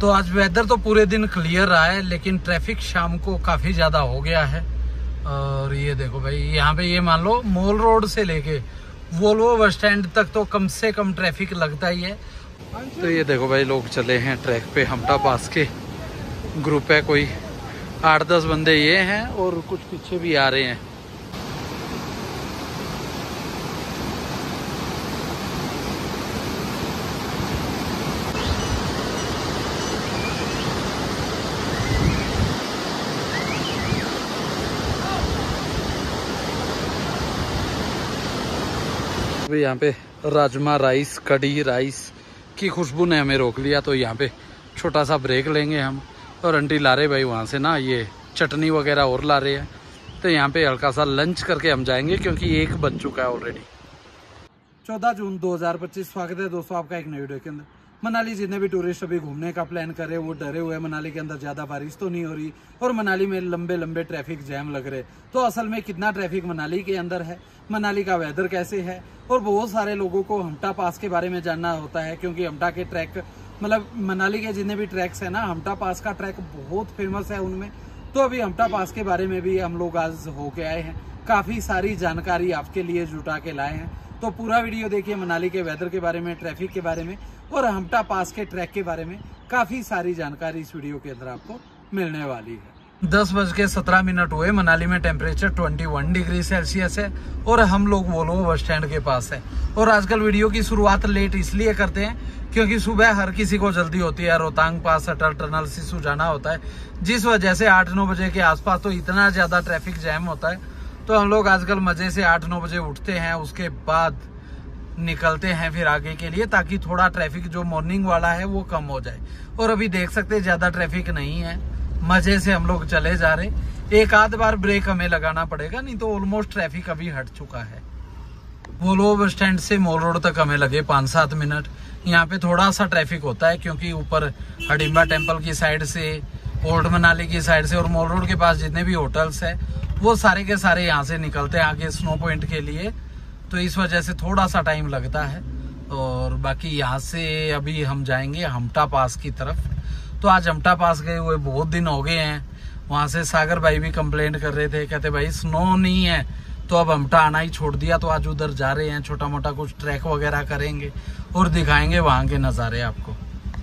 तो आज वेदर तो पूरे दिन क्लियर रहा है, लेकिन ट्रैफिक शाम को काफी ज्यादा हो गया है। और ये देखो भाई, यहाँ पे ये मान लो मॉल रोड से लेके वोल्वो बस स्टैंड तक तो कम से कम ट्रैफिक लगता ही है। तो ये देखो भाई, लोग चले हैं ट्रैक पे। हमटा पास के ग्रुप है, कोई 8-10 बंदे ये हैं और कुछ पीछे भी आ रहे हैं। यहाँ पे राजमा राइस, कढ़ी राइस की खुशबू ने हमें रोक लिया, तो यहाँ पे छोटा सा ब्रेक लेंगे हम। और आंटी ला रहे भाई वहाँ से ना ये चटनी वगैरह और ला रहे हैं, तो यहाँ पे हल्का सा लंच करके हम जाएंगे, क्योंकि 1 बज चुका है ऑलरेडी। 14 जून 2025, स्वागत है दोस्तों आपका एक नई वीडियो के अंदर। मनाली जितने भी टूरिस्ट अभी घूमने का प्लान कर रहे हैं वो डरे हुए हैं। मनाली के अंदर ज्यादा बारिश तो नहीं हो रही और मनाली में लंबे लंबे ट्रैफिक जैम लग रहे। तो असल में कितना ट्रैफिक मनाली के अंदर है, मनाली का वेदर कैसे है, और बहुत सारे लोगों को हमटा पास के बारे में जानना होता है, क्योंकि हमटा के ट्रैक मतलब मनाली के जितने भी ट्रैक्स है ना, हमटा पास का ट्रैक बहुत फेमस है उनमें। तो अभी हमटा पास के बारे में भी हम लोग आज होके आए हैं, काफी सारी जानकारी आपके लिए जुटा के लाए हैं। तो पूरा वीडियो देखिए, मनाली के वेदर के बारे में, ट्रैफिक के बारे में और हमटा पास के ट्रैक के बारे में काफी सारी जानकारी इस वीडियो के अंदर आपको मिलने वाली है। 10:17 हुए। मनाली में टेम्परेचर 21 डिग्री सेल्सियस है और हम लोग वोल्वो बस स्टैंड के पास है। और आजकल वीडियो की शुरुआत लेट इसलिए करते हैं क्योंकि सुबह हर किसी को जल्दी होती है, रोहतांग पास, अटल टनल, सिसु जाना होता है, जिस वजह से 8-9 बजे के आसपास तो इतना ज्यादा ट्रैफिक जैम होता है। तो हम लोग आजकल मजे से 8-9 बजे उठते हैं, उसके बाद निकलते हैं फिर आगे के लिए, ताकि थोड़ा ट्रैफिक जो मॉर्निंग वाला है वो कम हो जाए। और अभी देख सकते हैं ज्यादा ट्रैफिक नहीं है, मजे से हम लोग चले जा रहे। एक आध बार ब्रेक हमें लगाना पड़ेगा, नहीं तो ऑलमोस्ट ट्रैफिक अभी हट चुका है। वोल्वो बस स्टैंड से मॉल रोड तक हमें लगे 5-7 मिनट। यहाँ पे थोड़ा सा ट्रैफिक होता है क्योंकि ऊपर हडिम्बा टेम्पल की साइड से, ओल्ड मनाली की साइड से और मॉल रोड के पास जितने भी होटल्स है वो सारे के सारे यहाँ से निकलते हैं आगे स्नो पॉइंट के लिए, तो इस वजह से थोड़ा सा टाइम लगता है। और बाकी यहाँ से अभी हम जाएंगे हमटा पास की तरफ। तो आज हमटा पास गए हुए बहुत दिन हो गए हैं। वहां से सागर भाई भी कंप्लेंट कर रहे थे, कहते भाई स्नो नहीं है तो अब हमटा आना ही छोड़ दिया। तो आज उधर जा रहे हैं, छोटा मोटा कुछ ट्रैक वगैरह करेंगे और दिखाएंगे वहां के नज़ारे आपको।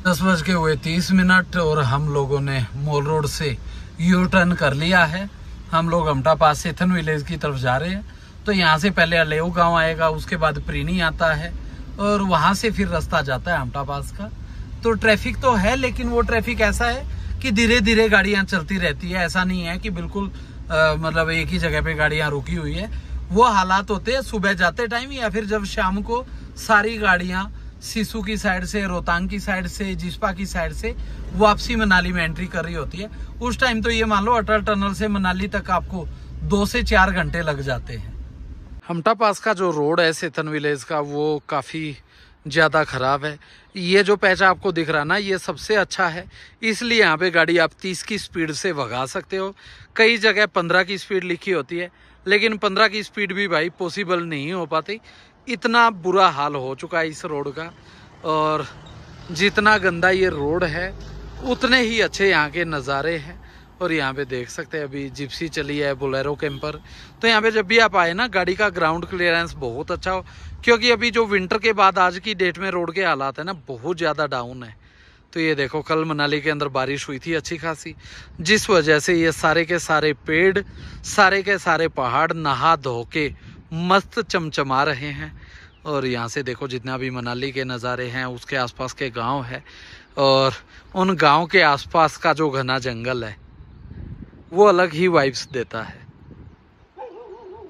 10:30 और हम लोगों ने मॉल रोड से यू टर्न कर लिया है। हम लोग हमटा पास से थन विलेज की तरफ जा रहे हैं। तो यहाँ से पहले अलेऊ गांव आएगा, उसके बाद प्रीनी आता है और वहां से फिर रास्ता जाता है हमटा पास का। तो ट्रैफिक तो है, लेकिन वो ट्रैफिक ऐसा है कि धीरे धीरे गाड़ियां चलती रहती है। ऐसा नहीं है कि बिल्कुल मतलब एक ही जगह पे गाड़ियां रुकी हुई है। वो हालात होते हैं सुबह जाते टाइम या फिर जब शाम को सारी गाड़ियां सिसु की साइड से, रोहतांग की साइड से, जिस्पा की साइड से वापसी मनाली में एंट्री कर रही होती है। उस टाइम तो ये मान लो अटल टनल से मनाली तक आपको 2 से 4 घंटे लग जाते हैं। हमटा पास का जो रोड है सेथन विलेज का, वो काफी ज्यादा खराब है। ये जो पैच आपको दिख रहा है ना, ये सबसे अच्छा है, इसलिए यहाँ पे गाड़ी आप 30 की स्पीड से भगा सकते हो। कई जगह 15 की स्पीड लिखी होती है, लेकिन 15 की स्पीड भी भाई पॉसिबल नहीं हो पाती। इतना बुरा हाल हो चुका है इस रोड का। और जितना गंदा ये रोड है उतने ही अच्छे यहाँ के नज़ारे हैं। और यहाँ पे देख सकते हैं अभी जिप्सी चली है, बोलेरो कैंपर। तो यहाँ पे जब भी आप आए ना, गाड़ी का ग्राउंड क्लियरेंस बहुत अच्छा हो, क्योंकि अभी जो विंटर के बाद आज की डेट में रोड के हालात है ना, बहुत ज़्यादा डाउन है। तो ये देखो, कल मनाली के अंदर बारिश हुई थी अच्छी खासी, जिस वजह से ये सारे के सारे पेड़, सारे के सारे पहाड़ नहा धो के मस्त चमचमा रहे हैं। और यहाँ से देखो जितना भी मनाली के नज़ारे हैं, उसके आसपास के गांव है और उन गांव के आसपास का जो घना जंगल है वो अलग ही वाइब्स देता है।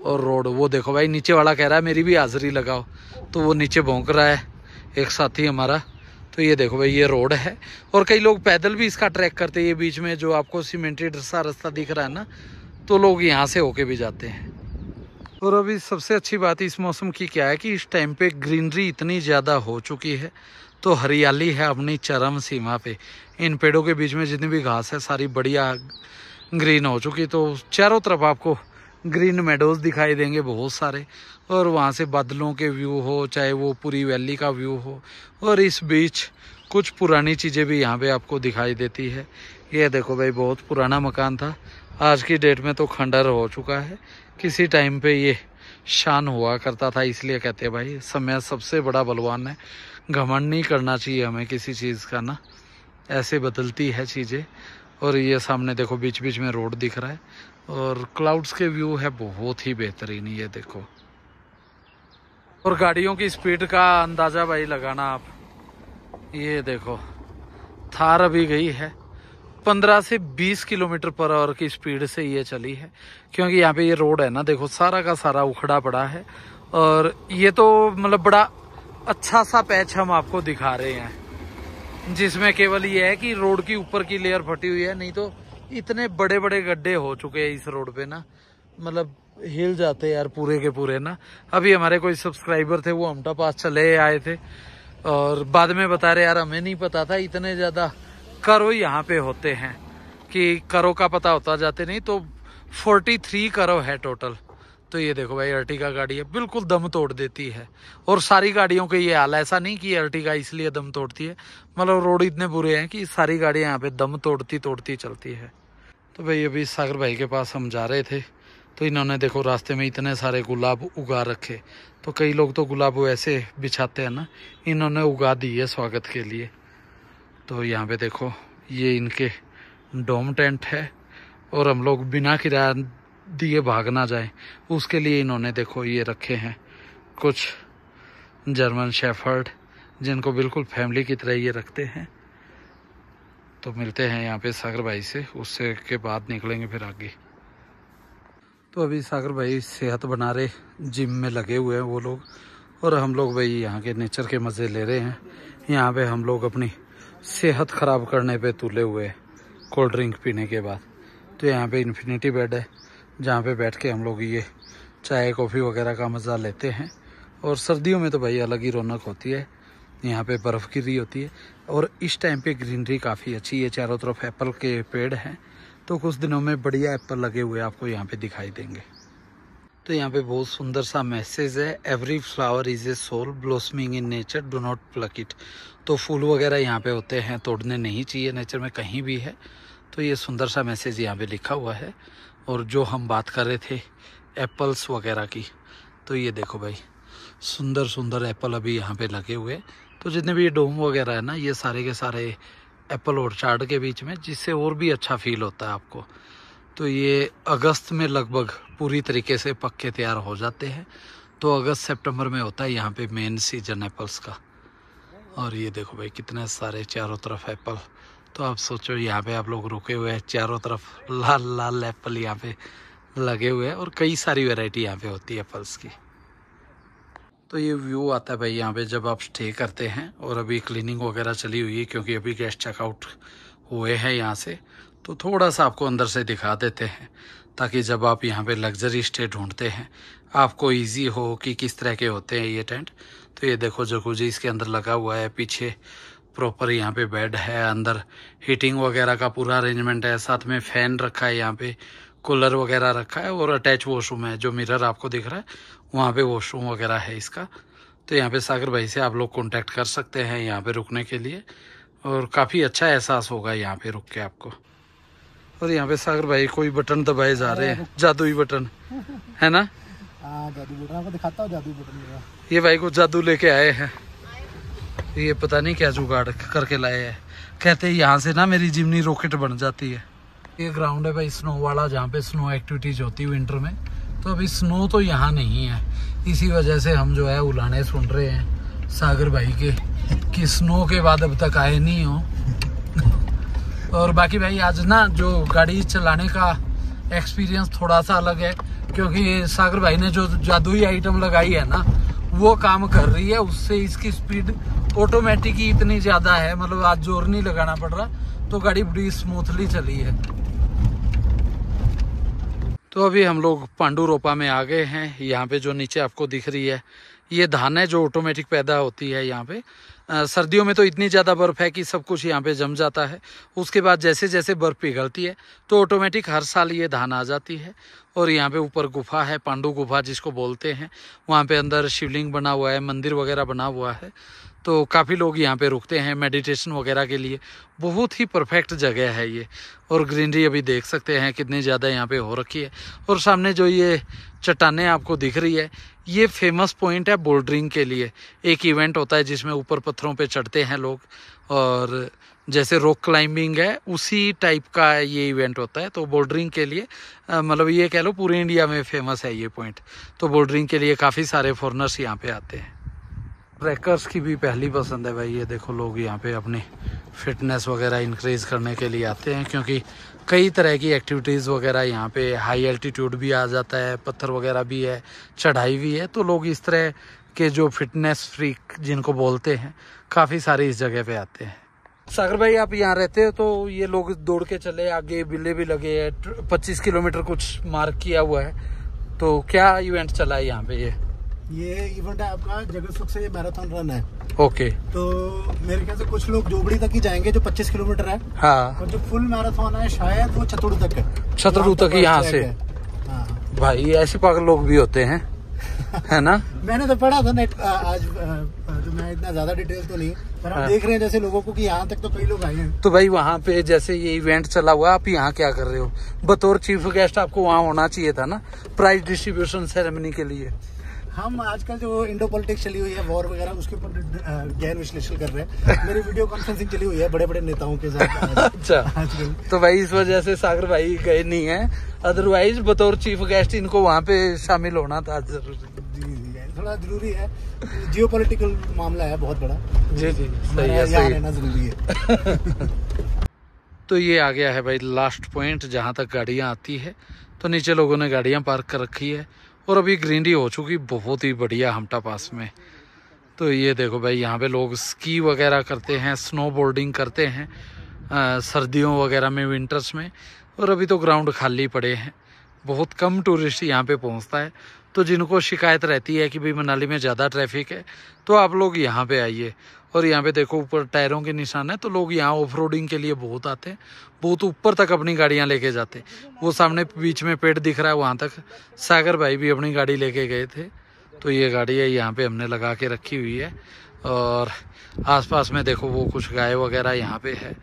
और रोड वो देखो भाई, नीचे वाला कह रहा है मेरी भी हाजिरी लगाओ, तो वो नीचे भौंक रहा है एक साथी हमारा। तो ये देखो भाई, ये रोड है और कई लोग पैदल भी इसका ट्रैक करते हैं। ये बीच में जो आपको सीमेंटेड सा रास्ता दिख रहा है ना, तो लोग यहाँ से होके भी जाते हैं। और अभी सबसे अच्छी बात इस मौसम की क्या है कि इस टाइम पे ग्रीनरी इतनी ज़्यादा हो चुकी है, तो हरियाली है अपनी चरम सीमा पे। इन पेड़ों के बीच में जितनी भी घास है सारी बढ़िया ग्रीन हो चुकी, तो चारों तरफ आपको ग्रीन मेडोज दिखाई देंगे बहुत सारे। और वहाँ से बादलों के व्यू हो, चाहे वो पूरी वैली का व्यू हो, और इस बीच कुछ पुरानी चीज़ें भी यहाँ पे आपको दिखाई देती है। ये देखो भाई, बहुत पुराना मकान था, आज की डेट में तो खंडर हो चुका है। किसी टाइम पे ये शान हुआ करता था, इसलिए कहते हैं भाई समय सबसे बड़ा बलवान है। घमंड नहीं करना चाहिए हमें किसी चीज़ का ना, ऐसे बदलती है चीज़ें। और ये सामने देखो बीच बीच में रोड दिख रहा है और क्लाउड्स के व्यू है बहुत ही बेहतरीन, ये देखो। और गाड़ियों की स्पीड का अंदाज़ा भाई लगाना आप, ये देखो थार अभी गई है 15 से 20 किलोमीटर पर आवर की स्पीड से ये चली है, क्योंकि यहाँ पे ये रोड है ना, देखो सारा का सारा उखड़ा पड़ा है। और ये तो मतलब बड़ा अच्छा सा पैच हम आपको दिखा रहे हैं, जिसमें केवल ये है कि रोड की ऊपर की लेयर फटी हुई है, नहीं तो इतने बड़े बड़े गड्ढे हो चुके हैं इस रोड पे ना, मतलब हिल जाते यार पूरे के पूरे ना। अभी हमारे कोई सब्सक्राइबर थे, वो हमटा पास चले आए थे और बाद में बता रहे यार हमें नहीं पता था इतने ज्यादा करो यहाँ पे होते हैं, कि करो का पता होता जाते नहीं। तो 43 करो है टोटल। तो ये देखो भाई, अर्टिगा गाड़ी है, बिल्कुल दम तोड़ देती है। और सारी गाड़ियों के ये हाल, ऐसा नहीं कि अर्टिगा इसलिए दम तोड़ती है, मतलब रोड इतने बुरे हैं कि सारी गाड़ियां यहाँ पे दम तोड़ती तोड़ती चलती है। तो भाई अभी सागर भाई के पास हम जा रहे थे, तो इन्होंने देखो रास्ते में इतने सारे गुलाब उगा रखे। तो कई लोग तो गुलाब वैसे बिछाते हैं ना, इन्होंने उगा दी है स्वागत के लिए। तो यहाँ पे देखो ये इनके डोम टेंट है, और हम लोग बिना किराया दिए भाग ना जाए उसके लिए इन्होंने देखो ये रखे हैं कुछ जर्मन शेफर्ड, जिनको बिल्कुल फैमिली की तरह ये रखते हैं। तो मिलते हैं यहाँ पे सागर भाई से, उससे के बाद निकलेंगे फिर आगे। तो अभी सागर भाई सेहत बना रहे, जिम में लगे हुए हैं वो लोग, और हम लोग भाई यहाँ के नेचर के मज़े ले रहे हैं। यहाँ पे हम लोग अपनी सेहत ख़राब करने पे तुले हुए हैं कोल्ड ड्रिंक पीने के बाद। तो यहाँ पे इन्फिनिटी बेड है, जहाँ पे बैठ के हम लोग ये चाय कॉफ़ी वगैरह का मज़ा लेते हैं। और सर्दियों में तो भाई अलग ही रौनक होती है, यहाँ पे बर्फ़ गिरी होती है। और इस टाइम पे ग्रीनरी काफ़ी अच्छी है, चारों तरफ एप्पल के पेड़ हैं, तो कुछ दिनों में बढ़िया एप्पल लगे हुए आपको यहाँ पे दिखाई देंगे। तो यहाँ पे बहुत सुंदर सा मैसेज है, every flower is a soul blossoming in nature, do not pluck it. तो फूल वगैरह यहाँ पे होते हैं, तोड़ने नहीं चाहिए नेचर में कहीं भी है। तो ये सुंदर सा मैसेज यहाँ पे लिखा हुआ है। और जो हम बात कर रहे थे एप्पल्स वगैरह की, तो ये देखो भाई सुंदर सुंदर एप्पल अभी यहाँ पे लगे हुए। तो जितने भी ये डोम वगैरह है ना, ये सारे के सारे एप्पल ऑर्चार्ड के बीच में, जिससे और भी अच्छा फील होता है आपको। तो ये अगस्त में लगभग पूरी तरीके से पक्के तैयार हो जाते हैं। तो अगस्त सितंबर में होता है यहाँ पे मेन सीजन एप्पल्स का। और ये देखो भाई कितने सारे चारों तरफ एप्पल। तो आप सोचो यहाँ पे आप लोग रुके हुए हैं, चारों तरफ लाल लाल एप्पल यहाँ पे लगे हुए हैं, और कई सारी वैरायटी यहाँ पे होती है एप्पल्स की। तो ये व्यू आता है भाई यहाँ पे जब आप स्टे करते हैं। और अभी क्लीनिंग वगैरह चली हुई है, क्योंकि अभी गेस्ट चेकआउट हुए हैं यहाँ से। तो थोड़ा सा आपको अंदर से दिखा देते हैं, ताकि जब आप यहाँ पे लग्जरी स्टे ढूंढते हैं आपको इजी हो कि किस तरह के होते हैं ये टेंट। तो ये देखो जकूजी इसके अंदर लगा हुआ है, पीछे प्रॉपर यहाँ पे बेड है, अंदर हीटिंग वगैरह का पूरा अरेंजमेंट है, साथ में फ़ैन रखा है, यहाँ पे कूलर वगैरह रखा है, और अटैच वॉशरूम है। जो मिरर आपको दिख रहा है वहाँ पे वॉशरूम वगैरह है इसका। तो यहाँ पे सागर भाई से आप लोग कॉन्टैक्ट कर सकते हैं यहाँ पे रुकने के लिए, और काफ़ी अच्छा एहसास होगा यहाँ पे रुक के आपको। और यहाँ पे सागर भाई कोई बटन दबाए जा रहे हैं, जादुई बटन है ना। जादू बटन आपको दिखाता हूँ, जादू बटन मेरा। ये भाई को जादू लेके आए हैं, ये पता नहीं क्या जुगाड़ करके लाए हैं। कहते हैं यहाँ से ना मेरी जिमनी रॉकेट बन जाती है। ये ग्राउंड है भाई स्नो वाला, जहाँ पे स्नो एक्टिविटीज होती है विंटर में। तो अभी स्नो तो यहाँ नहीं है, इसी वजह से हम जो है उलाने सुन रहे हैं सागर भाई के कि स्नो के बाद अब तक आए नहीं हो। और बाकी भाई आज ना जो गाड़ी चलाने का एक्सपीरियंस थोड़ा सा अलग है, क्योंकि सागर भाई ने जो जादुई आइटम लगाई है ना वो काम कर रही है। उससे इसकी स्पीड ऑटोमेटिक ही इतनी ज्यादा है, मतलब आज जोर नहीं लगाना पड़ रहा, तो गाड़ी बड़ी स्मूथली चली है। तो अभी हम लोग पांडू रोपा में आ गए हैं। यहाँ पे जो नीचे आपको दिख रही है ये धान है जो ऑटोमेटिक पैदा होती है यहाँ पे। सर्दियों में तो इतनी ज़्यादा बर्फ़ है कि सब कुछ यहाँ पे जम जाता है। उसके बाद जैसे जैसे बर्फ़ पिघलती है तो ऑटोमेटिक हर साल ये धान आ जाती है। और यहाँ पे ऊपर गुफा है, पांडू गुफा जिसको बोलते हैं, वहाँ पे अंदर शिवलिंग बना हुआ है, मंदिर वगैरह बना हुआ है। तो काफ़ी लोग यहाँ पे रुकते हैं मेडिटेशन वगैरह के लिए। बहुत ही परफेक्ट जगह है ये। और ग्रीनरी अभी देख सकते हैं कितनी ज़्यादा यहाँ पे हो रखी है। और सामने जो ये चट्टानें आपको दिख रही है, ये फेमस पॉइंट है बोल्डरिंग के लिए। एक इवेंट होता है जिसमें ऊपर पत्थरों पे चढ़ते हैं लोग, और जैसे रॉक क्लाइंबिंग है उसी टाइप का ये इवेंट होता है। तो बोल्डरिंग के लिए मतलब ये कह लो पूरे इंडिया में फेमस है ये पॉइंट। तो बोल्डरिंग के लिए काफ़ी सारे फॉरेनर्स यहाँ पे आते हैं। ट्रैकर्स की भी पहली पसंद है भाई। ये देखो लोग यहाँ पे अपनी फिटनेस वगैरह इंक्रीज़ करने के लिए आते हैं, क्योंकि कई तरह की एक्टिविटीज़ वगैरह यहाँ पे, हाई एल्टीट्यूड भी आ जाता है, पत्थर वगैरह भी है, चढ़ाई भी है। तो लोग इस तरह के जो फिटनेस फ्रीक जिनको बोलते हैं, काफ़ी सारे इस जगह पे आते हैं। सागर भाई आप यहाँ रहते हो तो ये लोग दौड़ के चले, आगे बिल्ले भी लगे हैं, 25 किलोमीटर कुछ मार्क किया हुआ है। तो क्या इवेंट चला है यहाँ पे? ये इवेंट है आपका जगत सुख से, ये मैराथन रन है। ओके। तो मेरे ख्याल से कुछ लोग जोबड़ी तक ही जाएंगे जो 25 किलोमीटर है। हाँ। और जो फुल मैराथन है शायद वो छतड़ू तक है। छतड़ू तक यहाँ से? हाँ भाई ऐसे पागल लोग भी होते हैं है ना? मैंने तो पढ़ा था नेट आज, तो मैं इतना ज्यादा डिटेल तो नहीं, पर हम देख रहे हैं जैसे लोगों को कि यहाँ तक तो कई लोग आए हैं। तो भाई वहाँ पे जैसे ये इवेंट चला हुआ, आप यहाँ क्या कर रहे हो? बतौर चीफ गेस्ट आपको वहाँ होना चाहिए था ना, प्राइज डिस्ट्रीब्यूशन सेरेमनी के लिए। हम आजकल जो इंडो पॉलिटिक्स चली हुई है, वॉर वगैरह, उसके ऊपर गहन विश्लेषण कर रहे हैं। मेरी वीडियो कॉन्फ्रेंसिंग चली हुई है बड़े बड़े नेताओं के साथ। अच्छा। तो भाई इस वजह से सागर भाई गए नहीं है, अदरवाइज बतौर चीफ गेस्ट इनको वहाँ पे शामिल होना था जरूरी। थोड़ा जरूरी है, जियोपॉलिटिकल मामला है बहुत बड़ा। जी जी सही है, सही रहना जरूरी है। तो ये आ गया है भाई लास्ट पॉइंट जहाँ तक गाड़ियाँ आती है। तो नीचे लोगों ने गाड़ियाँ पार्क कर रखी है और अभी ग्रीनरी हो चुकी बहुत ही बढ़िया हमटा पास में। तो ये देखो भाई यहाँ पे लोग स्की वगैरह करते हैं, स्नो बोर्डिंग करते हैं सर्दियों वगैरह में, विंटर्स में। और अभी तो ग्राउंड खाली पड़े हैं, बहुत कम टूरिस्ट यहाँ पे पहुँचता है। तो जिनको शिकायत रहती है कि भाई मनाली में ज़्यादा ट्रैफिक है, तो आप लोग यहाँ पे आइए। और यहाँ पे देखो ऊपर टायरों के निशान है, तो लोग यहाँ ऑफ रोडिंग के लिए बहुत आते हैं, बहुत ऊपर तक अपनी गाड़ियाँ लेके जाते हैं। वो सामने बीच में पेड़ दिख रहा है, वहाँ तक सागर भाई भी अपनी गाड़ी लेके गए थे। तो ये गाड़ी है यहाँ पे हमने लगा के रखी हुई है। और आसपास में देखो वो कुछ गाय वगैरह यहाँ पे है।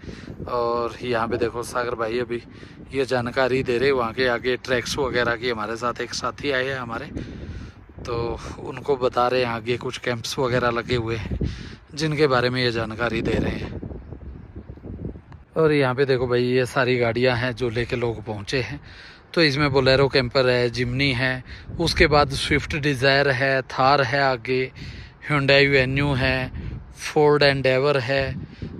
और यहाँ पे देखो सागर भाई अभी ये जानकारी दे रहे वहाँ के आगे ट्रैक्स वगैरह की। हमारे साथ एक साथी आए हैं हमारे, तो उनको बता रहे हैं आगे कुछ कैंप्स वगैरह लगे हुए हैं जिनके बारे में ये जानकारी दे रहे हैं। और यहाँ पे देखो भाई ये सारी गाड़ियाँ हैं जो लेके लोग पहुँचे हैं। तो इसमें बोलेरो कैंपर है, जिमनी है, उसके बाद स्विफ्ट डिज़ायर है, थार है, आगे hyundai वेन्यू है, फोर्ड एंडेवर है,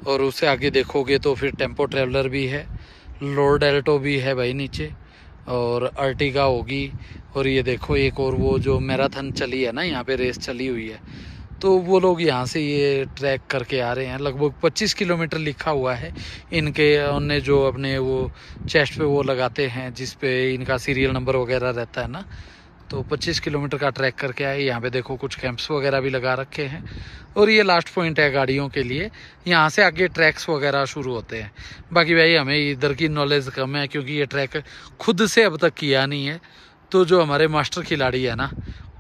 और उससे आगे देखोगे तो फिर टेम्पो ट्रेवलर भी है, लोड एल्टो भी है भाई नीचे, और अर्टिगा होगी। और ये देखो एक और वो जो मैराथन चली है ना, यहाँ पे रेस चली हुई है, तो वो लोग यहाँ से ये ट्रैक करके आ रहे हैं। लगभग 25 किलोमीटर लिखा हुआ है इनके, उन्हें जो अपने वो चेस्ट पे वो लगाते हैं जिस पे इनका सीरियल नंबर वगैरह रहता है ना, तो 25 किलोमीटर का ट्रैक करके आए। यहाँ पे देखो कुछ कैंप्स वगैरह भी लगा रखे हैं। और ये लास्ट पॉइंट है गाड़ियों के लिए, यहाँ से आगे ट्रैक्स वगैरह शुरू होते हैं। बाकी भाई हमें इधर की नॉलेज कम है, क्योंकि ये ट्रैक खुद से अब तक किया नहीं है। तो जो हमारे मास्टर खिलाड़ी है ना,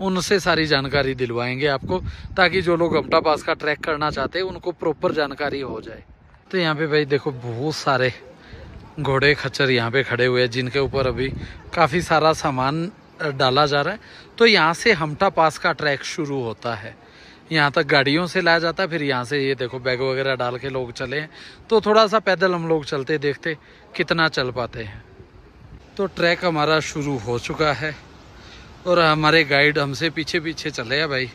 उनसे सारी जानकारी दिलवाएंगे आपको, ताकि जो लोग हमटा पास का ट्रैक करना चाहते हैं उनको प्रॉपर जानकारी हो जाए। तो यहाँ पे भाई देखो बहुत सारे घोड़े खच्चर यहाँ पे खड़े हुए हैं, जिनके ऊपर अभी काफ़ी सारा सामान डाला जा रहा है। तो यहाँ से हमटा पास का ट्रैक शुरू होता है, यहाँ तक गाड़ियों से लाया जाता है। फिर यहाँ से ये देखो बैग वगैरह डाल के लोग चले हैं। तो थोड़ा सा पैदल हम लोग चलते देखते कितना चल पाते हैं। तो ट्रैक हमारा शुरू हो चुका है और हमारे गाइड हमसे पीछे पीछे चले हैं भाई।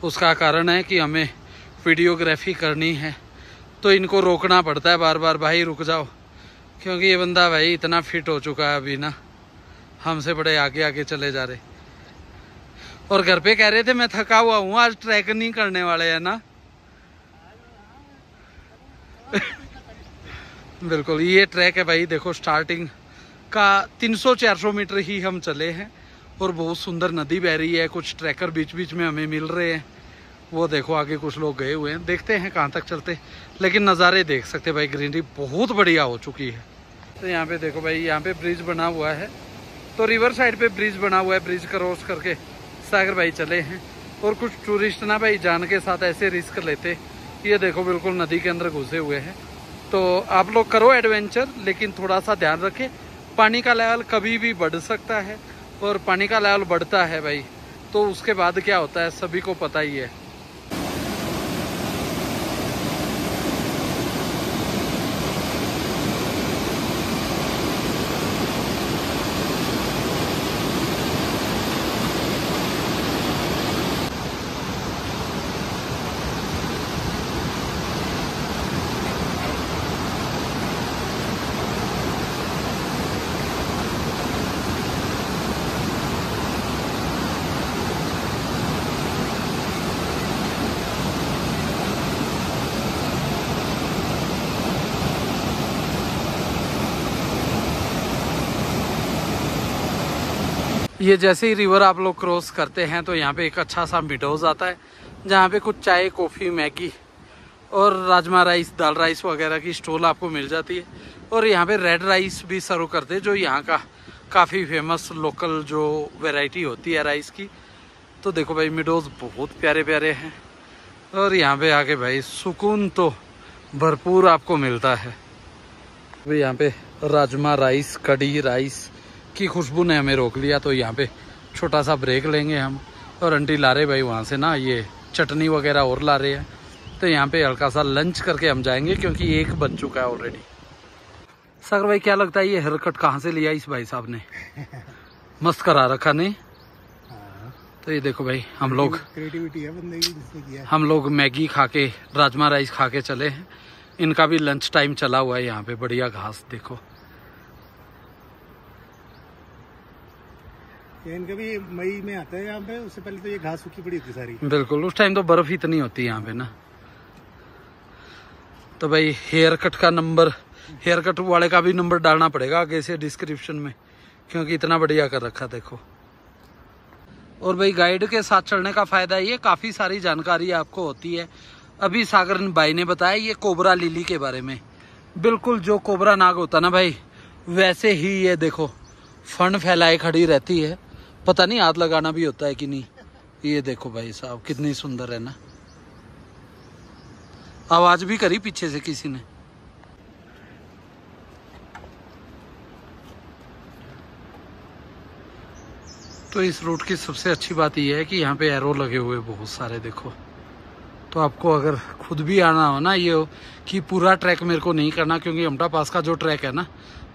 उसका कारण है कि हमें वीडियोग्राफी करनी है, तो इनको रोकना पड़ता है बार बार, भाई रुक जाओ, क्योंकि ये बंदा भाई इतना फिट हो चुका है अभी ना, हमसे बड़े आगे आगे चले जा रहे। और घर पे कह रहे थे मैं थका हुआ हूँ, आज ट्रैक नहीं करने वाले हैं ना। बिल्कुल ये ट्रैक है भाई, देखो स्टार्टिंग का 300-400 मीटर ही हम चले हैं और बहुत सुंदर नदी बह रही है। कुछ ट्रैकर बीच बीच में हमें मिल रहे हैं, वो देखो आगे कुछ लोग गए हुए हैं, देखते हैं कहाँ तक चलते, लेकिन नज़ारे देख सकते भाई, ग्रीनरी बहुत बढ़िया हो चुकी है। तो यहाँ पे देखो भाई, यहाँ पे ब्रिज बना हुआ है, तो रिवर साइड पे ब्रिज बना हुआ है, ब्रिज क्रॉस करके सागर भाई चले हैं। और कुछ टूरिस्ट ना भाई जान के साथ ऐसे रिस्क लेते ये देखो बिल्कुल नदी के अंदर घुसे हुए हैं। तो आप लोग करो एडवेंचर, लेकिन थोड़ा सा ध्यान रखें, पानी का लेवल कभी भी बढ़ सकता है। और पानी का लेवल बढ़ता है भाई तो उसके बाद क्या होता है सभी को पता ही है। ये जैसे ही रिवर आप लोग क्रॉस करते हैं तो यहाँ पे एक अच्छा सा मिडोज आता है जहाँ पे कुछ चाय, कॉफ़ी, मैगी और राजमा राइस, दाल राइस वगैरह की स्टॉल आपको मिल जाती है। और यहाँ पे रेड राइस भी सर्व करते हैं जो यहाँ का काफ़ी फेमस लोकल जो वैरायटी होती है राइस की। तो देखो भाई मिडोज बहुत प्यारे प्यारे हैं और यहाँ पे आके भाई सुकून तो भरपूर आपको मिलता है। भाई यहाँ पे राजमा राइस, कढ़ी राइस की खुशबू ने हमें रोक लिया तो यहाँ पे छोटा सा ब्रेक लेंगे हम। और आंटी ला रहे भाई वहाँ से ना ये चटनी वगैरह और ला रहे हैं तो यहाँ पे हल्का सा लंच करके हम जाएंगे क्योंकि 1 बज चुका है ऑलरेडी। सागर भाई क्या लगता है ये हेयर कट कहाँ से लिया इस भाई साहब ने? मस्त करा रखा नहीं? तो ये देखो भाई हम लोग क्रिएटिविटी है बंदे की जिसने किया। हम लोग मैगी खा के, राजमा राइस खा के चले हैं। इनका भी लंच टाइम चला हुआ है। यहाँ पे बढ़िया घास देखो, इनका भी मई में आता है यहाँ पे। उससे पहले तो ये घास सूखी पड़ी होती सारी। बिल्कुल, उस टाइम तो बर्फ इतनी होती है यहाँ पे ना। तो भाई हेयर कट का नंबर, हेयर कट वाले का भी नंबर डालना पड़ेगा आगे से डिस्क्रिप्शन में क्योंकि इतना बढ़िया कर रखा देखो। और भाई गाइड के साथ चलने का फायदा ये काफी सारी जानकारी आपको होती है। अभी सागर भाई ने बताया ये कोबरा लिली के बारे में। बिल्कुल जो कोबरा नाग होता ना भाई वैसे ही ये देखो फन फैलाए खड़ी रहती है। पता नहीं हाथ लगाना भी होता है कि नहीं। ये देखो भाई साहब कितनी सुंदर है ना। आवाज भी करी पीछे से किसी ने। तो इस रूट की सबसे अच्छी बात यह है कि यहाँ पे एरो लगे हुए बहुत सारे देखो। तो आपको अगर खुद भी आना हो ना, ये हो कि पूरा ट्रैक मेरे को नहीं करना क्योंकि अमटा पास का जो ट्रैक है ना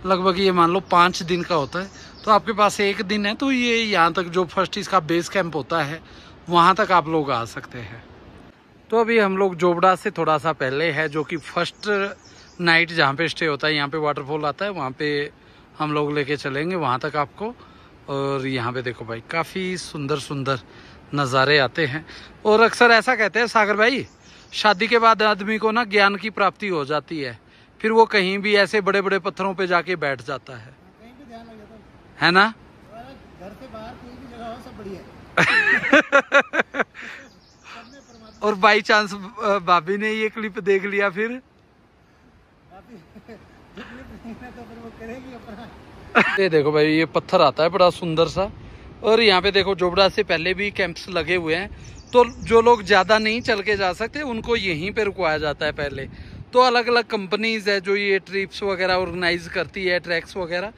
लगभग ये मान लो 5 दिन का होता है। तो आपके पास 1 दिन है तो ये यहाँ तक जो फर्स्ट इसका बेस कैंप होता है वहाँ तक आप लोग आ सकते हैं। तो अभी हम लोग जोबड़ा से थोड़ा सा पहले है जो कि फर्स्ट नाइट जहाँ पे स्टे होता है, यहाँ पे वाटरफॉल आता है, वहाँ पे हम लोग लेके चलेंगे वहाँ तक आपको। और यहाँ पे देखो भाई काफ़ी सुंदर सुंदर नज़ारे आते हैं। और अक्सर ऐसा कहते हैं सागर भाई शादी के बाद आदमी को ना ज्ञान की प्राप्ति हो जाती है, फिर वो कहीं भी ऐसे बड़े बड़े पत्थरों पे जाके बैठ जाता है ना। घर से बाहर कोई भी जगह हो सब बढ़िया। और बाई चांस भाभी ने ये क्लिप देख लिया फिर तो फिर वो करेगी अपना। ये देखो भाई ये पत्थर आता है बड़ा सुंदर सा। और यहाँ पे देखो जोबड़ा से पहले भी कैंप्स लगे हुए हैं तो जो लोग ज्यादा नहीं चल के जा सकते उनको यहीं पे रुकवाया जाता है पहले। तो अलग अलग कंपनीज है जो ये ट्रिप्स वगैरह ऑर्गेनाइज करती है, ट्रैक्स वगैरह।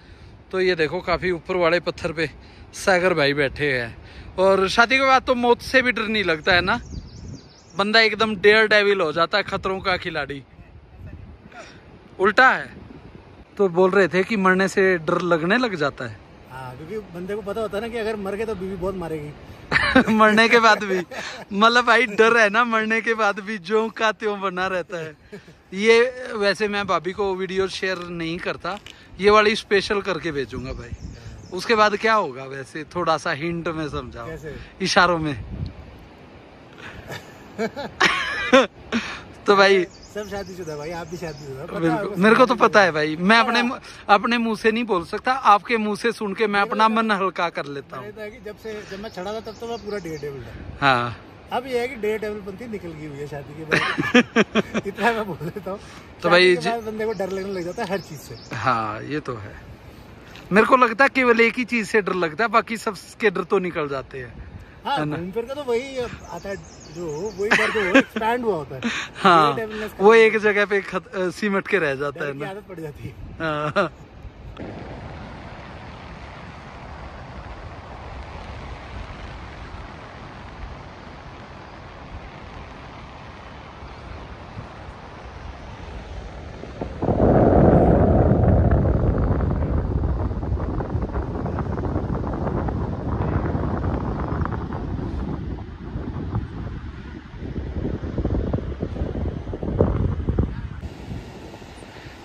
तो ये देखो काफी ऊपर वाले पत्थर पे सागर भाई बैठे हैं। और शादी के बाद तो मौत से भी डर नहीं लगता है ना, बंदा एकदम डेयर डेविल हो जाता है, खतरों का खिलाड़ी। उल्टा है तो बोल रहे थे कि मरने से डर लगने लग जाता है। हाँ, क्योंकि बंदे को पता होता है ना कि अगर मर गए तो बीवी बहुत मारेगी। मरने के बाद भी मतलब भाई डर है ना, मरने के बाद भी जो का त्यों बना रहता है। ये वैसे मैं भाभी को वीडियो शेयर नहीं करता, ये वाली स्पेशल करके भेजूंगा भाई। उसके बाद क्या होगा वैसे थोड़ा सा हिंट में समझाओ इशारों में। तो भाई सब शादीशुदा भाई, आप भी शादीशुदा। बिल्कुल मेरे को तो पता है भाई, मैं अपने मुंह से नहीं बोल सकता, आपके मुंह से सुन के मैं अपना मन हल्का कर लेता हूँ। जब मैं चढ़ा था तब तो मैं पूरा डेयर डेविल था। हाँ अब ये है कि डेयर डेविल पंथी निकल गई हुई है शादी के बाद। इतना मैं बोल देता हूँ। तो भाई बंदे को डर लगने लग जाता है हर चीज से। हाँ ये तो है। मेरे को लगता है केवल एक ही चीज से डर लगता है, बाकी सबके डर तो निकल जाते हैं। हाँ, घूम फिर का तो वही आता है, जो वही डर जो एक्सपैंड हुआ होता है। हाँ, वो एक जगह पे सिमट के रह जाता है ना, आदत पड़ जाती है। हाँ।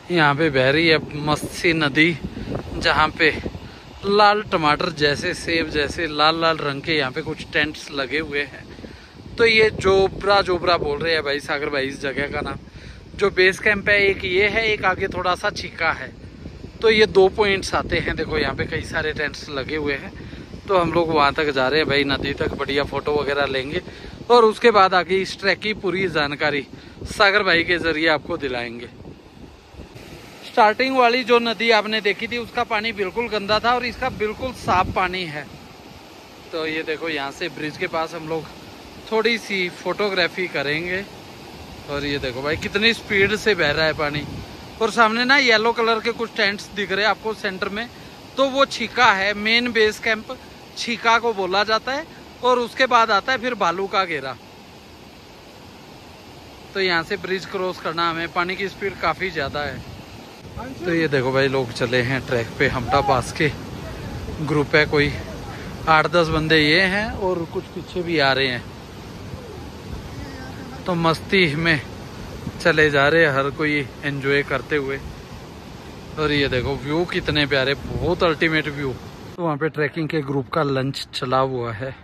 यहाँ पे बह रही है मस्त सी नदी, जहाँ पे लाल टमाटर जैसे, सेब जैसे लाल लाल रंग के यहाँ पे कुछ टेंट्स लगे हुए हैं। तो ये जोबरा जोबरा बोल रहे हैं भाई सागर भाई इस जगह का नाम। जो बेस कैंप है एक ये है, एक आगे थोड़ा सा छीका है। तो ये 2 पॉइंट्स आते हैं। देखो यहाँ पे कई सारे टेंट्स लगे हुए हैं। तो हम लोग वहाँ तक जा रहे हैं भाई, नदी तक बढ़िया फोटो वगैरह लेंगे और उसके बाद आगे इस ट्रैक की पूरी जानकारी सागर भाई के जरिए आपको दिलाएंगे। स्टार्टिंग वाली जो नदी आपने देखी थी उसका पानी बिल्कुल गंदा था और इसका बिल्कुल साफ पानी है। तो ये देखो यहाँ से ब्रिज के पास हम लोग थोड़ी सी फोटोग्राफी करेंगे। और ये देखो भाई कितनी स्पीड से बह रहा है पानी। और सामने ना येलो कलर के कुछ टेंट्स दिख रहे हैं आपको सेंटर में, तो वो छीका है। मेन बेस कैंप छीका को बोला जाता है और उसके बाद आता है फिर बालू का घेरा। तो यहाँ से ब्रिज क्रॉस करना हमें, पानी की स्पीड काफी ज्यादा है। तो ये देखो भाई लोग चले हैं ट्रैक पे, हमटा पास के ग्रुप है, कोई 8-10 बंदे ये हैं और कुछ पीछे भी आ रहे हैं। तो मस्ती में चले जा रहे हैं, हर कोई एंजॉय करते हुए। और ये देखो व्यू कितने प्यारे, बहुत अल्टीमेट व्यू। तो वहाँ पे ट्रैकिंग के ग्रुप का लंच चला हुआ है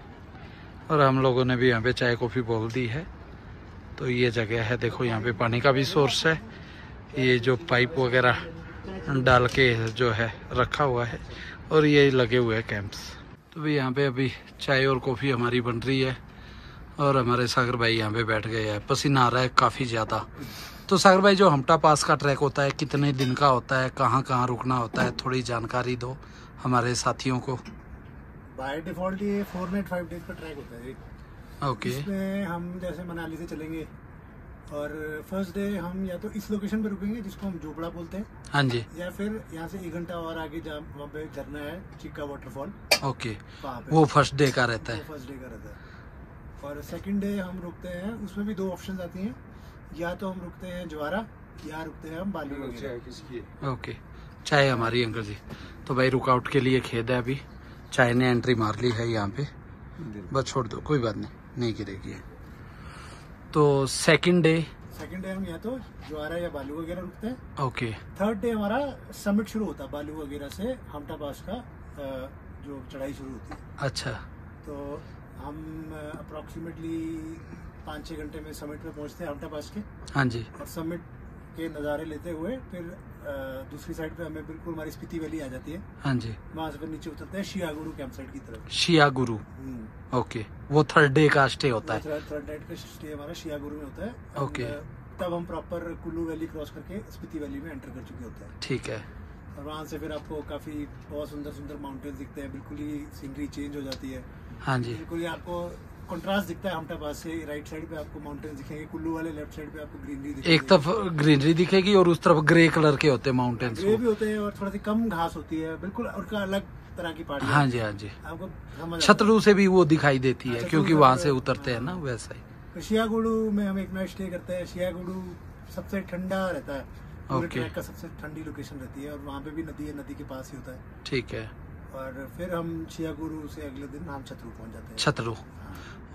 और हम लोगों ने भी यहाँ पे चाय कॉफी बोल दी है। तो ये जगह है, देखो यहाँ पे पानी का भी सोर्स है। ये जो पाइप वगैरह डाल के जो है रखा हुआ है और ये लगे हुए हैं कैंप्स। तो भी यहाँ पे अभी चाय और कॉफ़ी हमारी बन रही है और हमारे सागर भाई यहाँ पे बैठ गए हैं। पसीना आ रहा है काफ़ी ज़्यादा। तो सागर भाई जो हमटा पास का ट्रैक होता है कितने दिन का होता है, कहाँ कहाँ रुकना होता है, थोड़ी जानकारी दो हमारे साथियों को। बाय डिफॉल्ट ये 4 नाइट 5 डेज का ट्रैक होता है। ओके। इसमें हम जैसे मनाली से चलेंगे और फर्स्ट डे हम या तो इस लोकेशन पे रुकेंगे जिसको हम जोबड़ा बोलते हैं, हाँ जी, या फिर यहाँ से 1 घंटा और आगे जहाँ वहाँ पे झरना है चिक्का वाटरफॉल, ओके, वो फर्स्ट डे का रहता है। फर्स्ट डे का रहता है। और सेकंड डे हम रुकते हैं, उसमें भी 2 ऑप्शन आती हैं, या तो हम रुकते हैं ज्वारा या रुकते हैं हम बालू वगैरह। ओके, चाय हमारी अंकल जी। तो भाई रुकआउट के लिए खेद है, अभी चाय ने एंट्री मार ली है यहाँ पे, बस छोड़ दो कोई बात नहीं गिरेगी। तो सेकंड डे हम या तो ज्वारा या बालू वगैरह रुकते हैं। ओके। थर्ड डे हमारा समिट शुरू होता है बालू वगैरह से, हमटा पास का जो चढ़ाई शुरू होती है। अच्छा। तो हम अप्रोक्सीमेटली 5-6 घंटे में समिट पे पहुंचते हैं हमटा पास के। हाँ जी। और समिट के नज़ारे लेते हुए फिर दूसरी साइड पे हमें बिल्कुल हमारी स्पीति वैली आ जाती है। हाँ जी। वहाँ से फिर नीचे उतरते हैं शियागुरु कैंप साइट की तरफ। शियागुरु, ओके, वो थर्ड डे का स्टे होता है। थर्ड नाइट का स्टे हमारा शियागुरु में होता है। ओके। तब हम प्रॉपर कुल्लू वैली क्रॉस करके स्पीति वैली में एंटर कर चुके होते हैं। ठीक है। और वहाँ से फिर आपको काफी बहुत सुंदर सुंदर माउंटेन्स दिखते हैं, बिल्कुल ही सीनरी चेंज हो जाती है। हाँ जी। बिल्कुल ही आपको कंट्रास्ट दिखता है। हमटा पास से राइट साइड पे आपको माउंटेन्स दिखेंगे, कुल्लू वाले लेफ्ट साइड पे आपको ग्रीनरी दिखेगी। एक तरफ ग्रीनरी दिखेगी और उस तरफ ग्रे कलर के होते हैं माउंटेन्स। ग्रे भी होते हैं और थोड़ा सी कम घास होती है, बिल्कुल उनका अलग तरह की पहाड़ी। हाँ जी, हाँ जी। आपको समझ छतलू से भी वो दिखाई देती है क्योंकि वहाँ से उतरते हैं ना, वैसा ही। शियागुरु में हम एक नाइट स्टे करते हैं। शियागुरु सबसे ठंडा रहता है, पूरे ट्रैक का सबसे ठंडी लोकेशन रहती है और वहाँ पे भी नदी है, नदी के पास ही होता है। ठीक है। और फिर हम शियागुरु से अगले दिन हम छतरू पहुँच जाते हैं। छतरू।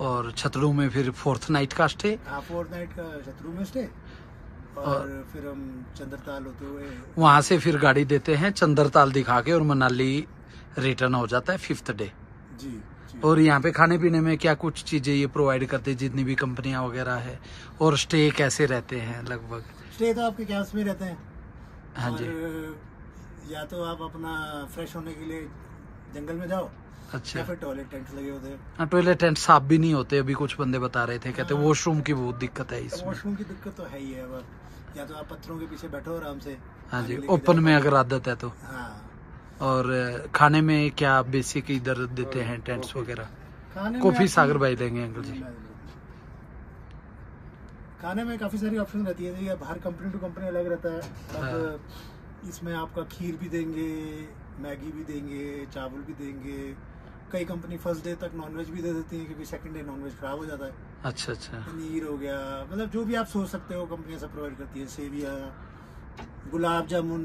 और छतरू में फिर 4th नाइट का स्टे। हाँ, 4th नाइट का छतरू में स्टे। और फिर हम चंद्रताल होते हुए वहाँ से फिर गाड़ी देते हैं चंद्रताल दिखा के और मनाली रिटर्न हो जाता है 5th डे। जी। और यहाँ पे खाने पीने में क्या कुछ चीजें ये प्रोवाइड करते हैं जितनी भी कंपनियां वगैरह है, और स्टे कैसे रहते हैं लगभग? स्टे तो आपके कैंप्स में रहते हैं। हाँ जी। या तो आप अपना फ्रेश होने के लिए जंगल में जाओ। अच्छा। या फिर टॉयलेट टेंट्स लगे होते हैं। हाँ, टॉयलेट टेंट साफ भी नहीं होते, अभी कुछ बंदे बता रहे थे, कहते वॉशरूम की बहुत दिक्कत है इसमें। वॉशरूम की दिक्कत तो है ही है। अब या तो आप पत्थरों के पीछे बैठो आराम से। हाँ जी, ओपन में अगर आदत है तो। हाँ। और खाने में क्या बेसिक इधर देते हैं टेंट्स वगैरह? कॉफी सागर भाई देंगे अंकल जी। खाने में काफी सारी ऑप्शन रहती है, ये हर कंपनी टू कंपनी अलग रहता है। अब इसमें आपका खीर भी देंगे, मैगी भी देंगे, चावल भी देंगे। कई कंपनी फर्स्ट डे तक नॉनवेज भी दे देती है, क्योंकि सेकंड डे नॉनवेज खराब हो जाता है। अच्छा अच्छा। पनीर हो गया, मतलब जो भी आप सोच सकते हो कंपनी सब प्रोवाइड करती है। सेविया, गुलाब जामुन,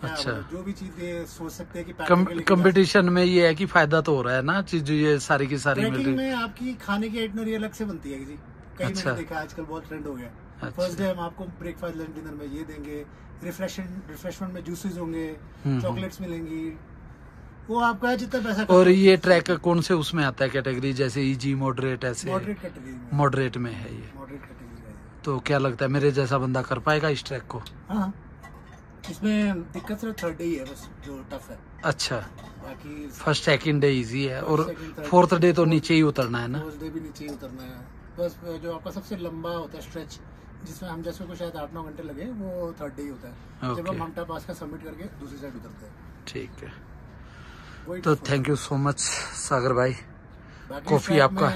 अच्छा, जो भी चीजें सोच सकते हैं कि कंपटीशन में ये है कि फायदा तो हो रहा है ना, चीज ये सारी की सारी मिल रही में आपकी खाने की आइटनरी अलग से बनती है जी। कई अच्छा। मैंने देखा आजकल बहुत ट्रेंड हो गया। अच्छा। फर्स्ट डे हम आपको ब्रेकफास्ट लंच डिनर में ये देंगे, रिफ्रेशमेंट में जूसेस होंगे, चॉकलेट्स मिलेंगी, वो आपका है जितना पैसा। और ये ट्रैक कौन से उसमें आता है कैटेगरी, जैसे इजी, मॉडरेट, ऐसे? मॉडरेट कैटेगरी में, मॉडरेट में है ये। मॉडरेट कैटेगरी है। तो क्या लगता है मेरे जैसा बंदा कर पाएगा इस ट्रैक को? हाँ, इसमें दिक्कत सिर्फ थर्ड डे ही है बस जो टफ है। अच्छा, बाकी फर्स्ट सेकंड डे इजी है और फोर्थ डे तो नीचे ही उतरना है ना? फोर्थ डे भी नीचे ही उतरना है। बस जो आपका सबसे लंबा होता है स्ट्रेच, जिसमें हम जैसे को शायद 8-9 घंटे लगे, वो थर्ड डे ही होता है, जब हम माउंटा पास का सबमिट करके दूसरी साइड उतरते हैं। ठीक है, तो थैंक यू सो मच सागर भाई। कॉफी आपका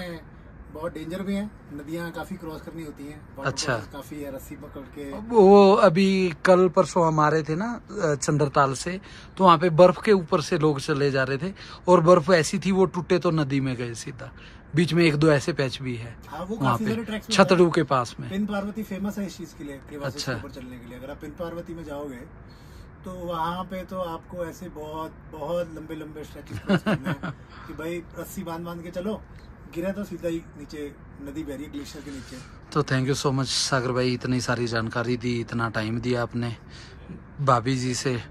बहुत डेंजर भी है, नदियाँ काफी क्रॉस करनी होती हैं। अच्छा, काफी है, रस्सी पकड़ के। वो अभी कल परसों हम आ रहे थे ना चंद्रताल से, तो वहाँ पे बर्फ के ऊपर से लोग चले जा रहे थे और बर्फ ऐसी थी वो टूटे तो नदी में गए सीधा। बीच में 1-2 ऐसे पैच भी है। हाँ, वो वहाँ पे छतड़ू के पास में। पिन पार्वती फेमस है इस चीज के लिए, अच्छा, ऊपर चलने के लिए। अगर आप पिन पार्वती में जाओगे तो वहाँ पे तो आपको ऐसे बहुत बहुत लंबे लंबे स्ट्रेचेस क्रॉस करने हैं कि भाई रस्सी बांध के चलो, गिरे तो सीधा ही नीचे नदी बह रही है ग्लेशियर के नीचे। तो थैंक यू सो मच सागर भाई, इतनी सारी जानकारी दी, इतना टाइम दिया आपने। भाभी जी से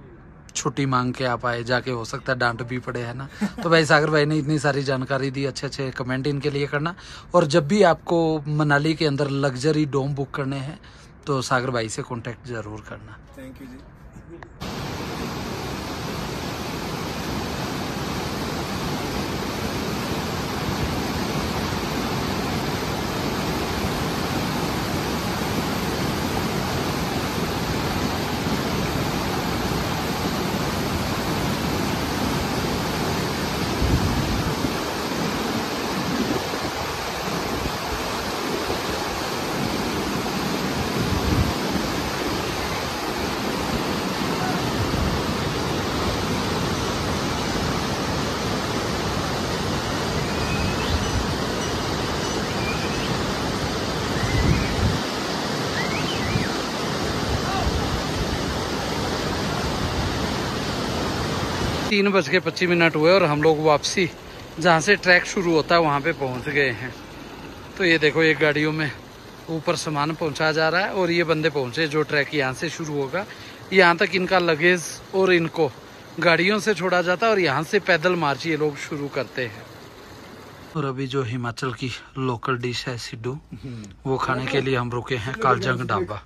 छुट्टी मांग के आप आए, जाके हो सकता है डांट भी पड़े, है ना? तो भाई सागर भाई ने इतनी सारी जानकारी दी, अच्छे अच्छे कमेंट इनके लिए करना। और जब भी आपको मनाली के अंदर लग्जरी डोम बुक करने हैं तो सागर भाई से कॉन्टेक्ट जरूर करना। थैंक यू जी। तीन 3:25 हुए और हम लोग वापसी जहाँ से ट्रैक शुरू होता है वहाँ पे पहुँच गए हैं। तो ये देखो, ये गाड़ियों में ऊपर सामान पहुँचाया जा रहा है और ये बंदे पहुँचे जो ट्रैक यहाँ से शुरू होगा। यहाँ तक इनका लगेज और इनको गाड़ियों से छोड़ा जाता है और यहाँ से पैदल मार्च ये लोग शुरू करते हैं। और अभी जो हिमाचल की लोकल डिश है सिड्डू, वो खाने के लिए हम रुके हैं कालजंग ढाबा।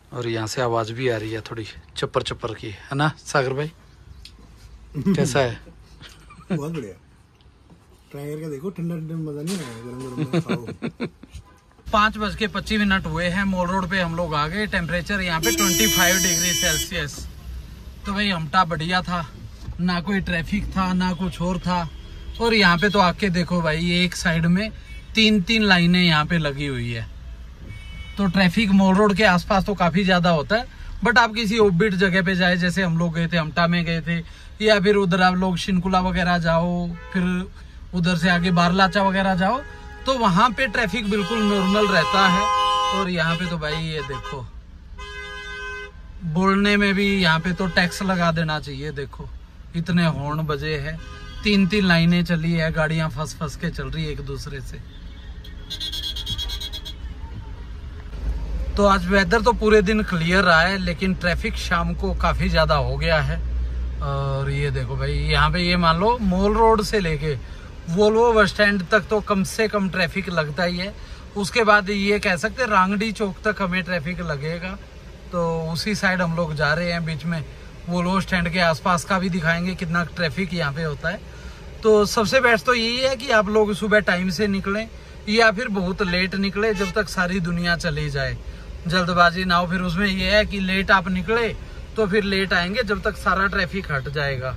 और यहाँ से आवाज भी आ रही है थोड़ी चप्पर चप्पर की, है ना सागर भाई? कैसा है? बहुत बढ़िया, ट्राई करके देखो, ठंडा ठंडा मजा नहीं आएगा, गरम गरम खाओ। 5:25 हुए हैं, मॉल रोड पे हम लोग आ गए। टेम्परेचर यहाँ पे 25 डिग्री सेल्सियस। तो भाई हमटा बढ़िया था, ना कोई ट्रैफिक था ना कुछ और था। और यहाँ पे तो आके देखो भाई, ये एक साइड में 3-3 लाइनें यहाँ पे लगी हुई है। तो ट्रैफिक मॉल रोड के आसपास तो काफी ज्यादा होता है, बट आप किसी ओबिट जगह पे जाए, जैसे हम लोग गए थे, हमटा में गए थे, या फिर उधर आप लोग शिनकुला वगैरह जाओ, फिर उधर से आगे बारलाचा वगैरह जाओ, तो वहां पे ट्रैफिक बिल्कुल नॉर्मल रहता है। और यहाँ पे तो भाई ये देखो, बोलने में भी यहाँ पे तो टैक्स लगा देना चाहिए। देखो इतने हॉर्न बजे हैं, 3-3 लाइनें चली है, गाड़ियां फंस के चल रही है एक दूसरे से। तो आज वेदर तो पूरे दिन क्लियर रहा है, लेकिन ट्रैफिक शाम को काफी ज्यादा हो गया है। और ये देखो भाई, यहाँ पे ये मान लो मॉल रोड से लेके वोल्वो बस स्टैंड तक तो कम से कम ट्रैफिक लगता ही है। उसके बाद ये कह सकते हैं रांगड़ी चौक तक हमें ट्रैफिक लगेगा। तो उसी साइड हम लोग जा रहे हैं, बीच में वोल्वो स्टैंड के आसपास का भी दिखाएंगे कितना ट्रैफिक यहाँ पे होता है। तो सबसे बेस्ट तो यही है कि आप लोग सुबह टाइम से निकलें या फिर बहुत लेट निकले, जब तक सारी दुनिया चली जाए। जल्दबाजी ना हो, फिर उसमें यह है कि लेट आप निकले तो फिर लेट आएंगे जब तक सारा ट्रैफिक हट जाएगा।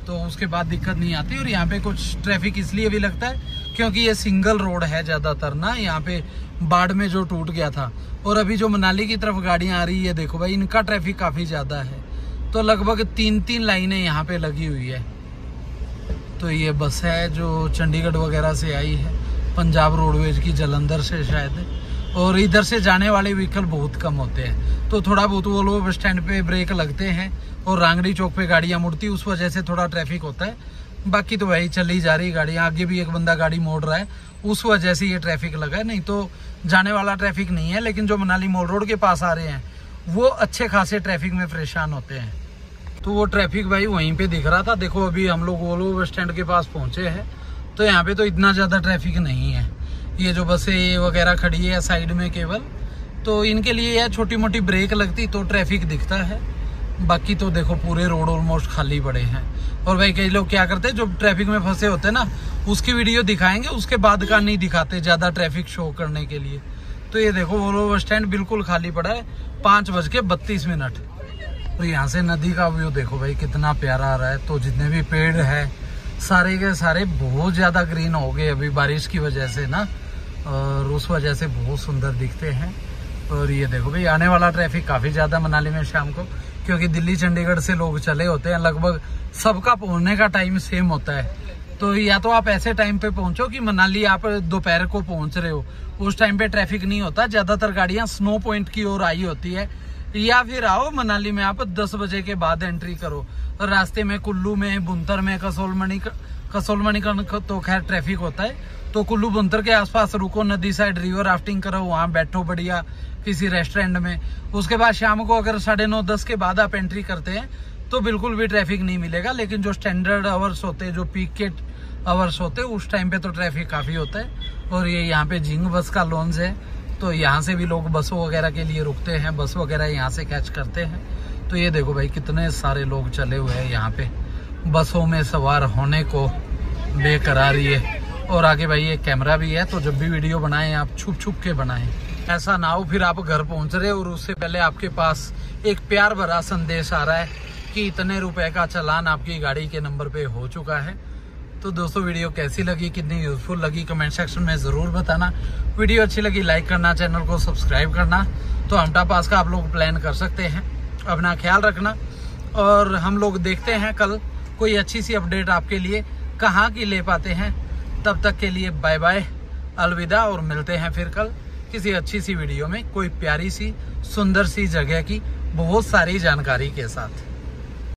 तो उसके बाद दिक्कत नहीं आती। और यहाँ पे कुछ ट्रैफिक इसलिए भी लगता है क्योंकि ये सिंगल रोड है ज़्यादातर ना, यहाँ पे बाढ़ में जो टूट गया था। और अभी जो मनाली की तरफ गाड़ियाँ आ रही है, देखो भाई इनका ट्रैफिक काफ़ी ज़्यादा है। तो लगभग 3-3 लाइनें यहाँ पे लगी हुई है। तो ये बस है जो चंडीगढ़ वगैरह से आई है, पंजाब रोडवेज की, जालंधर से शायद। और इधर से जाने वाले व्हीकल बहुत कम होते हैं, तो थोड़ा बहुत वो लोग बस स्टैंड पे ब्रेक लगते हैं और रांगड़ी चौक पे गाड़ियाँ मुड़ती, उस वजह से थोड़ा ट्रैफिक होता है। बाकी तो वही चली जा रही गाड़ियाँ, आगे भी एक बंदा गाड़ी मोड़ रहा है, उस वजह से ये ट्रैफिक लगा है, नहीं तो जाने वाला ट्रैफिक नहीं है। लेकिन जो मनाली मॉल रोड के पास आ रहे हैं वो अच्छे खासे ट्रैफिक में परेशान होते हैं। तो वो ट्रैफिक भाई वहीं पे दिख रहा था। देखो अभी हम लोग वोल्वो बस स्टैंड के पास पहुंचे हैं, तो यहाँ पे तो इतना ज़्यादा ट्रैफिक नहीं है। ये जो बसें वगैरह खड़ी है साइड में केवल, तो इनके लिए यह छोटी मोटी ब्रेक लगती तो ट्रैफिक दिखता है। बाकी तो देखो पूरे रोड ऑलमोस्ट खाली पड़े हैं। और भाई कई लोग क्या करते हैं, जो ट्रैफिक में फंसे होते हैं ना, उसकी वीडियो दिखाएंगे, उसके बाद का नहीं दिखाते ज़्यादा ट्रैफिक शो करने के लिए। तो ये देखो वोल्वो बस स्टैंड बिल्कुल खाली पड़ा है, 5:32। तो यहाँ से नदी का व्यू देखो भाई कितना प्यारा आ रहा है। तो जितने भी पेड़ है सारे के सारे बहुत ज़्यादा ग्रीन हो गए अभी बारिश की वजह से ना, और उस वजह से बहुत सुंदर दिखते हैं। और ये देखो भाई आने वाला ट्रैफिक काफ़ी ज़्यादा मनाली में शाम को, क्योंकि दिल्ली चंडीगढ़ से लोग चले होते हैं, लगभग सबका पहुंचने का टाइम सेम होता है। तो या तो आप ऐसे टाइम पे पहुंचो कि मनाली आप दोपहर को पहुंच रहे हो, उस टाइम पे ट्रैफिक नहीं होता, ज़्यादातर गाड़ियाँ स्नो पॉइंट की ओर आई होती है। या फिर आओ मनाली में आप 10 बजे के बाद एंट्री करो। रास्ते में कुल्लू में, बुंतर में, कसोल मणिकर्ण तो खैर ट्रैफिक होता है, तो कुल्लू बुंतर के आसपास रुको, नदी साइड रिवर राफ्टिंग करो, वहाँ बैठो बढ़िया किसी रेस्टोरेंट में। उसके बाद शाम को अगर 9:30-10 के बाद आप एंट्री करते हैं तो बिल्कुल भी ट्रैफिक नहीं मिलेगा। लेकिन जो स्टैंडर्ड आवर्स होते हैं, जो पीक के आवर्स होते हैं, उस टाइम पे तो ट्रैफिक काफ़ी होता है। और ये यहाँ पे जिंग बस का लॉन्च है, तो यहाँ से भी लोग बसों वगैरह के लिए रुकते हैं, बस वगैरह यहाँ से कैच करते हैं। तो ये देखो भाई कितने सारे लोग चले हुए हैं यहाँ पे बसों में सवार होने को बेकरारी है। और आगे भाई एक कैमरा भी है, तो जब भी वीडियो बनाएं आप छुप छुप के बनाएं, ऐसा ना हो फिर आप घर पहुंच रहे और उससे पहले आपके पास एक प्यार भरा संदेश आ रहा है कि इतने रुपए का चालान आपकी गाड़ी के नंबर पे हो चुका है। तो दोस्तों वीडियो कैसी लगी, कितनी यूजफुल लगी, कमेंट सेक्शन में ज़रूर बताना। वीडियो अच्छी लगी लाइक करना, चैनल को सब्सक्राइब करना। तो हमटा पास का आप लोग प्लान कर सकते हैं। अपना ख्याल रखना और हम लोग देखते हैं कल कोई अच्छी सी अपडेट आपके लिए कहाँ की ले पाते हैं। तब तक के लिए बाय बाय, अलविदा, और मिलते हैं फिर कल किसी अच्छी सी वीडियो में, कोई प्यारी सी सुंदर सी जगह की बहुत सारी जानकारी के साथ।